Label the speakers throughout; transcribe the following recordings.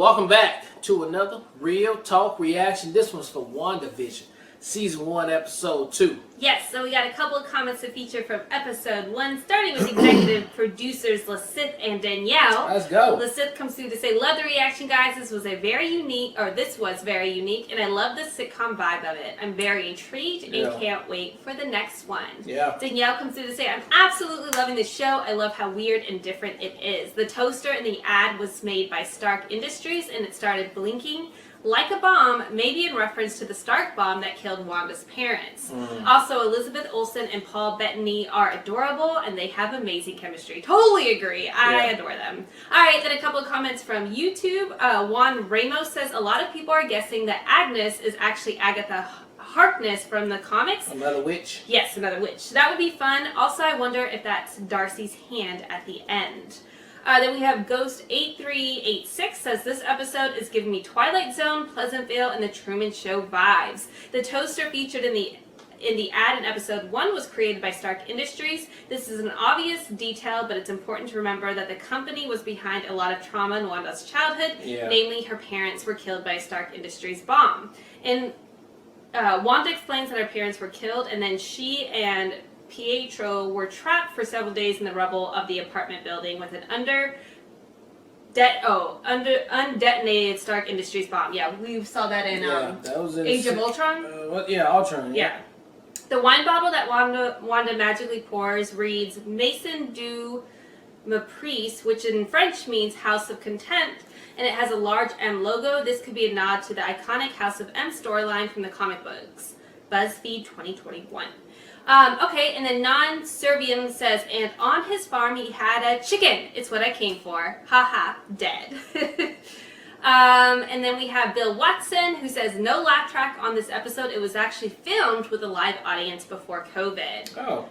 Speaker 1: Welcome back to another Real Talk reaction. This one's for WandaVision, Season 1, Episode 2.
Speaker 2: Yes, so we got a couple of comments to feature from Episode 1, starting with executive producers Lasith and Danielle.
Speaker 1: Let's go.
Speaker 2: Lasith comes through to say, love the reaction, guys. This was very unique, and I love the sitcom vibe of it. I'm very intrigued and can't wait for the next one.
Speaker 1: Yeah.
Speaker 2: Danielle comes through to say, I'm absolutely loving the show. I love how weird and different it is. The toaster in the ad was made by Stark Industries, and it started blinking like a bomb, maybe in reference to the Stark bomb that killed Wanda's parents. Also, Elizabeth Olsen and Paul Bettany are adorable, and they have amazing chemistry. Totally agree. I adore them. All right, then a couple of comments from YouTube. Juan Ramos says, a lot of people are guessing that Agnes is actually Agatha Harkness from the comics.
Speaker 1: Another witch?
Speaker 2: Yes, another witch. That would be fun. Also, I wonder if that's Darcy's hand at the end. Then we have Ghost8386 says, this episode is giving me Twilight Zone, Pleasantville, and the Truman Show vibes. The toaster featured in the ad in episode 1 was created by Stark Industries. This is an obvious detail, but it's important to remember that the company was behind a lot of trauma in Wanda's childhood. Namely, her parents were killed by a Stark Industries bomb. And Wanda explains that her parents were killed, and then she and Pietro were trapped for several days in the rubble of the apartment building with an undetonated Stark Industries bomb. Yeah, we saw that in
Speaker 1: that was in
Speaker 2: Age of Ultron.
Speaker 1: Ultron.
Speaker 2: Yeah. The wine bottle that Wanda magically pours reads Maison du Mépris, which in French means House of Contempt, and it has a large M logo. This could be a nod to the iconic House of M storyline from the comic books. BuzzFeed 2021. Okay, and then Non-Serbian says, and on his farm he had a chicken. It's what I came for. Haha, dead. And then we have Bill Watson, who says, no laugh track on this episode. It was actually filmed with a live audience before COVID. 12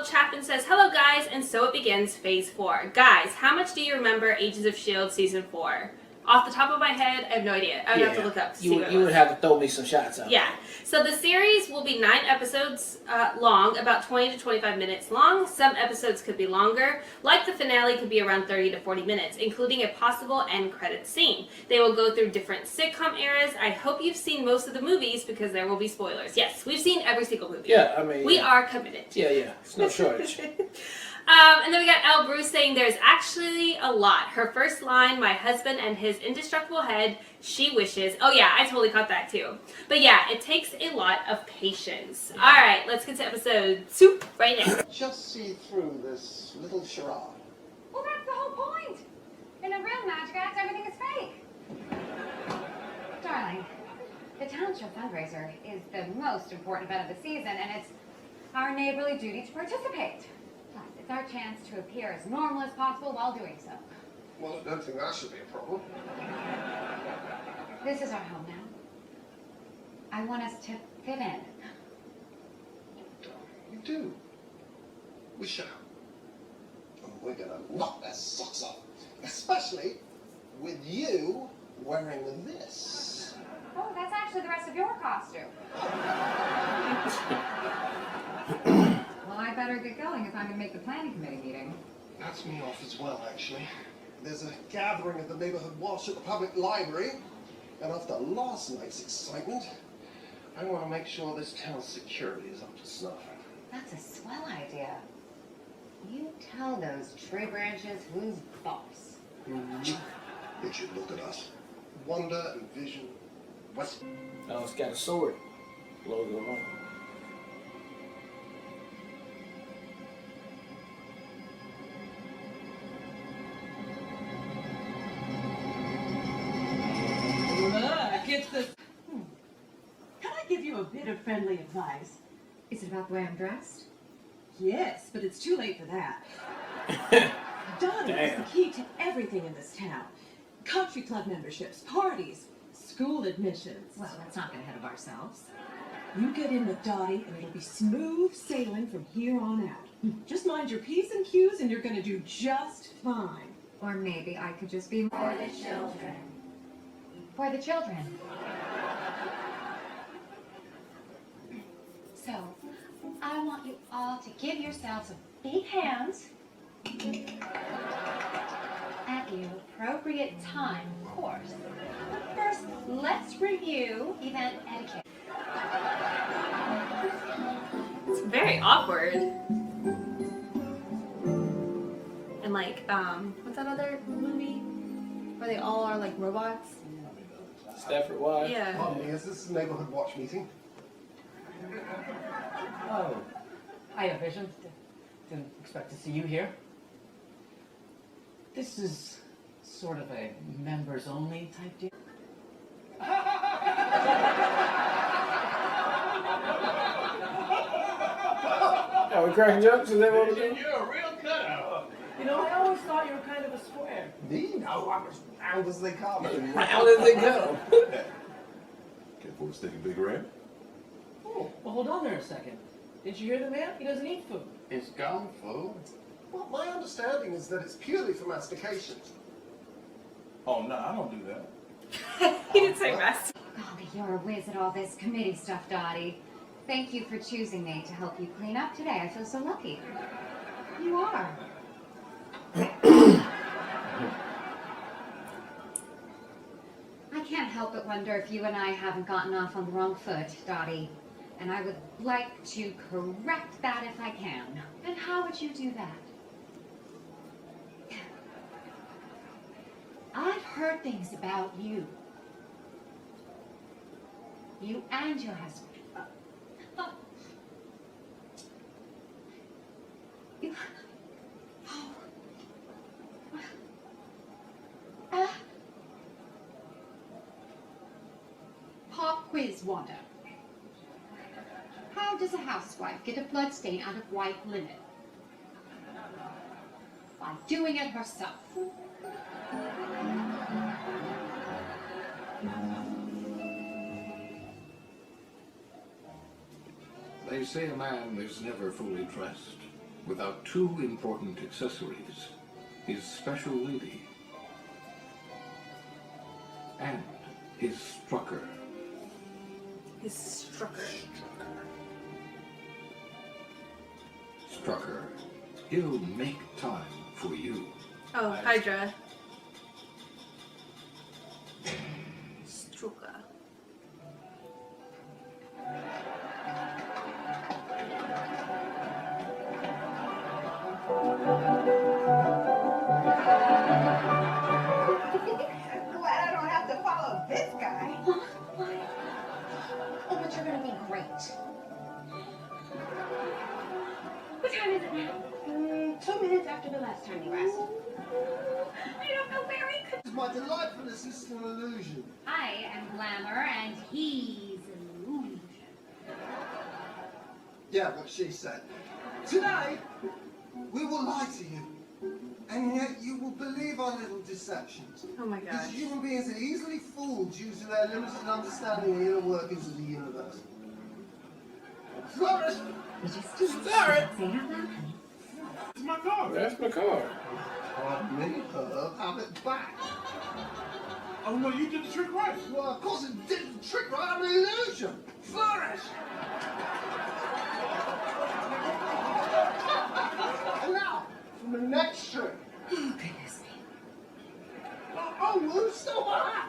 Speaker 2: Chapman says, hello guys, and so it begins Phase 4. Guys, how much do you remember Agents of S.H.I.E.L.D. Season 4? Off the top of my head, I have no idea. I would have to look up to see what it was.
Speaker 1: You would have to throw me some shots out.
Speaker 2: Yeah. So the series will be 9 episodes long, about 20 to 25 minutes long. Some episodes could be longer. Like the finale could be around 30 to 40 minutes, including a possible end credits scene. They will go through different sitcom eras. I hope you've seen most of the movies because there will be spoilers. Yes, we've seen every single movie.
Speaker 1: Yeah, I mean...
Speaker 2: We are committed.
Speaker 1: Yeah. It's no shortage.
Speaker 2: And then we got Elle Bruce saying there's actually a lot. Her first line, my husband and his indestructible head, she wishes. Oh yeah, I totally caught that too. But yeah, it takes a lot of patience. All right, let's get to episode 2 right now.
Speaker 3: Just see through this little charade.
Speaker 4: Well, that's the whole point. In a real magic act, everything is fake. Darling, the town show fundraiser is the most important event of the season, and it's our neighborly duty to participate. Plus, it's our chance to appear as normal as possible while doing so.
Speaker 3: Well, I don't think that should be a problem.
Speaker 4: This is our home now. I want us to fit in.
Speaker 3: You do. We shall. And we're going to knock their socks off. Especially with you wearing this.
Speaker 4: Oh, that's actually the rest of your costume. Well, I better get going if I'm going to make the planning committee meeting.
Speaker 3: That's me off as well, actually. There's a gathering at the neighborhood wash at the public library. And after last night's excitement, I want to make sure this town's security is up to snuff.
Speaker 4: That's a swell idea. You tell those tree branches who's boss.
Speaker 3: They should look at us. Wanda and Vision. West.
Speaker 1: Oh, it's got a sword logo on it.
Speaker 5: Can I give you a bit of friendly advice?
Speaker 4: Is it about the way I'm dressed?
Speaker 5: Yes, but it's too late for that. Donnie is the key to everything in this town. Country club memberships, parties, school admissions.
Speaker 4: Well, let's not get ahead of ourselves.
Speaker 5: You get in with Dottie and it'll be smooth sailing from here on out. Just mind your P's and Q's and you're going to do just fine.
Speaker 4: Or maybe I could just be for the children. For the children. So, I want you all to give yourselves a big hand at the appropriate time, of course. course. But first, let's review event etiquette.
Speaker 2: It's very awkward. And like, what's that other movie where they all are like robots?
Speaker 1: Stafford Wives.
Speaker 2: Yeah.
Speaker 3: Pardon me, is this a neighborhood watch meeting?
Speaker 6: Oh, hiya, Vision. Didn't expect to see you here. This is sort of a members-only type deal.
Speaker 1: Are we cracking jokes? Is that what we're doing?
Speaker 7: You're a real cutout.
Speaker 6: You know, I always thought you were kind of a square.
Speaker 3: Me? No, I'm as round as they come.
Speaker 1: Round as they go.
Speaker 7: Can't afford to stick a big ram.
Speaker 6: Oh, well, hold on there a second. Did you hear the man? He doesn't eat food.
Speaker 3: It's gone, fool. Well, my understanding is that it's purely for mastication.
Speaker 7: Oh, no, I don't do that.
Speaker 2: He didn't say rest.
Speaker 4: Golly, you're a whiz at all this committee stuff, Dottie. Thank you for choosing me to help you clean up today. I feel so lucky. You are. I can't help but wonder if you and I haven't gotten off on the wrong foot, Dottie. And I would like to correct that if I can. And how would you do that? I've heard things about you. You and your husband. You... Pop quiz, Wanda. How does a housewife get a blood stain out of white linen? By doing it herself.
Speaker 8: They say a man is never fully dressed without two important accessories: his special lady and his strucker.
Speaker 2: His strucker.
Speaker 8: Strucker, he'll make time for you.
Speaker 2: Oh, Hydra. Strucker.
Speaker 9: Glad I don't have to follow this guy. Oh, but you're gonna be great. What time is it now? 2 minutes after the last time you asked. I don't know where he could.
Speaker 3: My delightfulness is an illusion.
Speaker 4: I am Glamour, and he's Illusion.
Speaker 3: Yeah, what she said. Today, we will lie to you. And yet you will believe our little deceptions.
Speaker 2: Oh my
Speaker 3: Because
Speaker 2: gosh.
Speaker 3: human beings are easily fooled due to their limited understanding of the inner workings of the universe. Flores!
Speaker 4: You just do
Speaker 1: Sorry.
Speaker 4: Say it out loud, honey.
Speaker 7: It's my car.
Speaker 1: That's my card.
Speaker 3: Pardon me, have it back.
Speaker 7: Oh, no, you did the trick right.
Speaker 3: Well, of course it did the trick right. I'm an illusion. Flourish! And now, from the next trick.
Speaker 4: Oh, goodness me.
Speaker 3: Oh, stop that!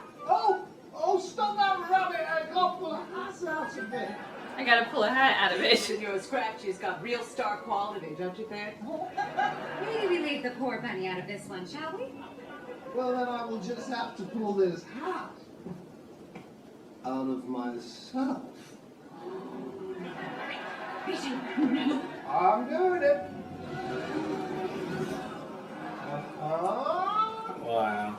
Speaker 3: Oh, stop that rabbit and go pull a ass out of it.
Speaker 2: I gotta pull a hat out of it.
Speaker 5: Your scratchy's got real star quality, don't you think?
Speaker 4: Maybe we leave the poor bunny out of this one, shall we?
Speaker 3: Well, then I will just have to pull this hat out of myself. I'm doing it.
Speaker 1: Wow.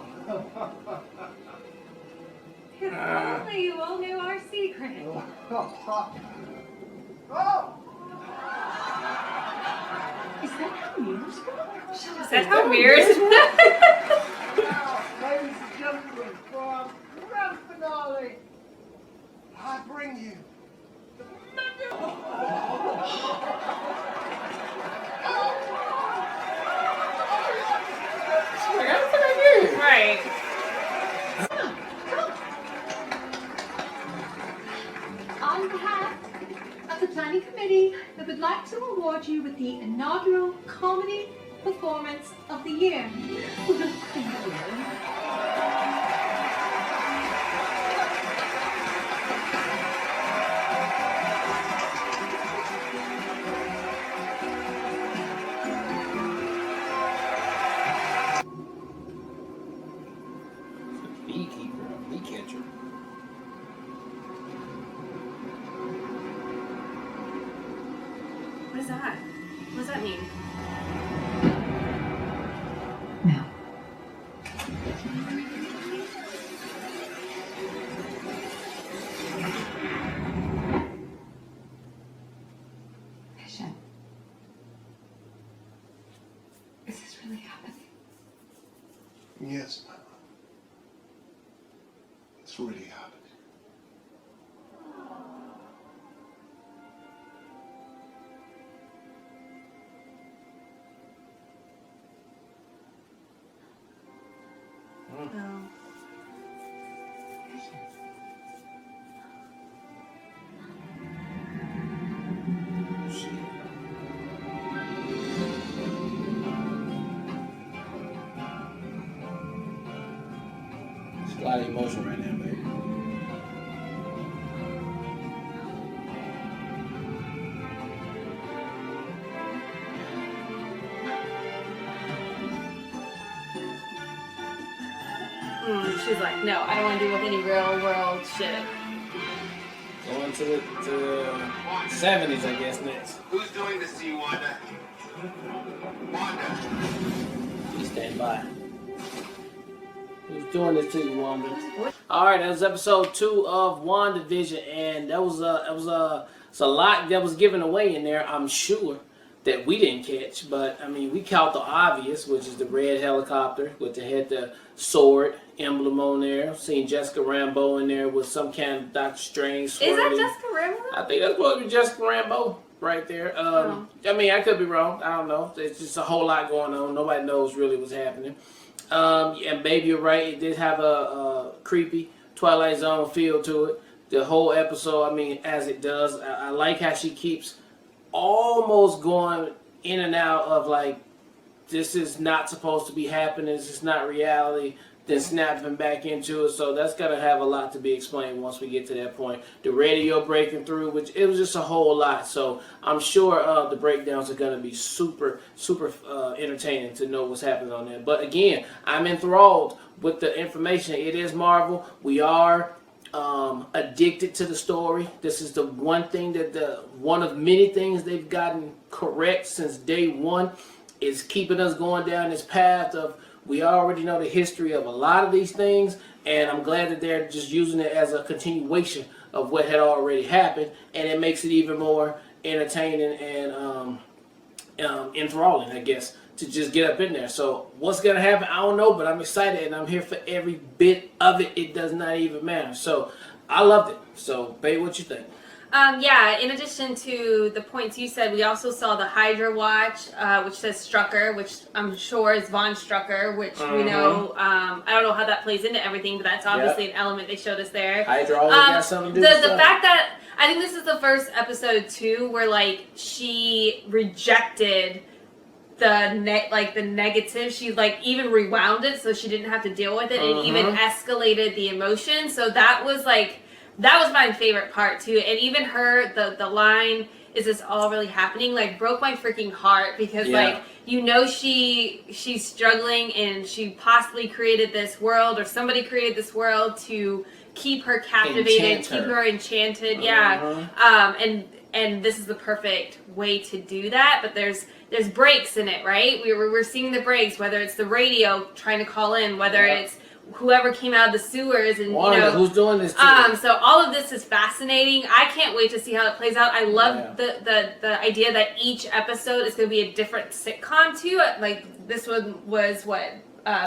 Speaker 4: If only you all knew our secret.
Speaker 3: Oh!
Speaker 5: Is that how mirrors work?
Speaker 2: Is that how mirrors?
Speaker 3: Now, ladies and gentlemen, for our grand finale, I bring you the
Speaker 2: Right.
Speaker 4: On behalf of the planning committee, we would like to award you with the inaugural comedy performance of the year. Thank you.
Speaker 2: What is that? What does that mean?
Speaker 4: No. Vision. Is this really happening?
Speaker 3: Yes, my love. It's really happening.
Speaker 2: Oh.
Speaker 1: There's a lot of emotion right now, baby.
Speaker 2: She's like, no, I don't want to deal with any real world shit.
Speaker 1: Going to the 70s, I guess, next.
Speaker 3: Who's doing this to you, Wanda? Wanda!
Speaker 1: Please stand by. Who's doing this to you, Wanda? All right, that was episode 2 of WandaVision, and that was it's a lot that was given away in there. I'm sure that we didn't catch, but I mean, we caught the obvious, which is the red helicopter with the sword emblem on there. Seen Jessica Rambeau in there with some kind of Doctor Strange swirling.
Speaker 2: Is that Jessica Rambeau?
Speaker 1: I think that's supposed to be Jessica Rambeau right there. I mean, I could be wrong. I don't know. There's just a whole lot going on. Nobody knows really what's happening. And baby, you're right. It did have a creepy Twilight Zone feel to it. The whole episode, I mean, as it does. I like how she keeps almost going in and out of like, this is not supposed to be happening. This is not reality. Then snapping back into it. So that's going to have a lot to be explained once we get to that point. The radio breaking through, which it was just a whole lot. So I'm sure the breakdowns are going to be super, super entertaining to know what's happening on there. But again, I'm enthralled with the information. It is Marvel. We are addicted to the story. This is the one thing that one of many things they've gotten correct since day one is keeping us going down this path of, we already know the history of a lot of these things, and I'm glad that they're just using it as a continuation of what had already happened, and it makes it even more entertaining and enthralling, I guess, to just get up in there. So what's going to happen, I don't know, but I'm excited, and I'm here for every bit of it. It does not even matter. So I loved it. So, babe, what you think?
Speaker 2: Yeah, in addition to the points you said, we also saw the Hydra watch, which says Strucker, which I'm sure is Von Strucker, which we know, I don't know how that plays into everything, but that's obviously an element they showed us there.
Speaker 1: Hydra always got something to do with
Speaker 2: the fact that, I think this is the first episode too, where like she rejected the negative. She like even rewound it so she didn't have to deal with it, and even escalated the emotion. So that was my favorite part too. And even her, the line, "Is this all really happening?" like broke my freaking heart, because like, you know, she's struggling, and she possibly created this world, or somebody created this world to keep her captivated, keep her enchanted. And this is the perfect way to do that. But there's breaks in it, right? We're seeing the breaks, whether it's the radio trying to call in, whether it's whoever came out of the sewers, and
Speaker 1: Wanda,
Speaker 2: you know
Speaker 1: who's doing this too.
Speaker 2: So all of this is fascinating. I can't wait to see how it plays out. I love the idea that each episode is going to be a different sitcom too. Like this one was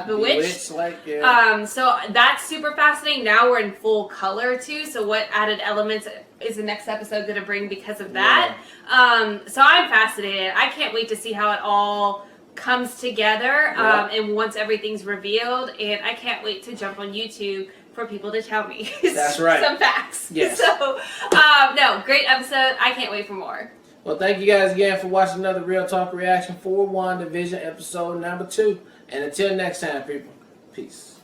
Speaker 2: Bewitched. So that's super fascinating. Now we're in full color too. So what added elements is the next episode going to bring because of that? So I'm fascinated. I can't wait to see how it all comes together, and once everything's revealed, and I can't wait to jump on YouTube for people to tell me
Speaker 1: That's right.
Speaker 2: some facts.
Speaker 1: Yes.
Speaker 2: So, no, great episode. I can't wait for more.
Speaker 1: Well, thank you guys again for watching another Real Talk reaction for WandaVision episode number 2. And until next time, people, peace.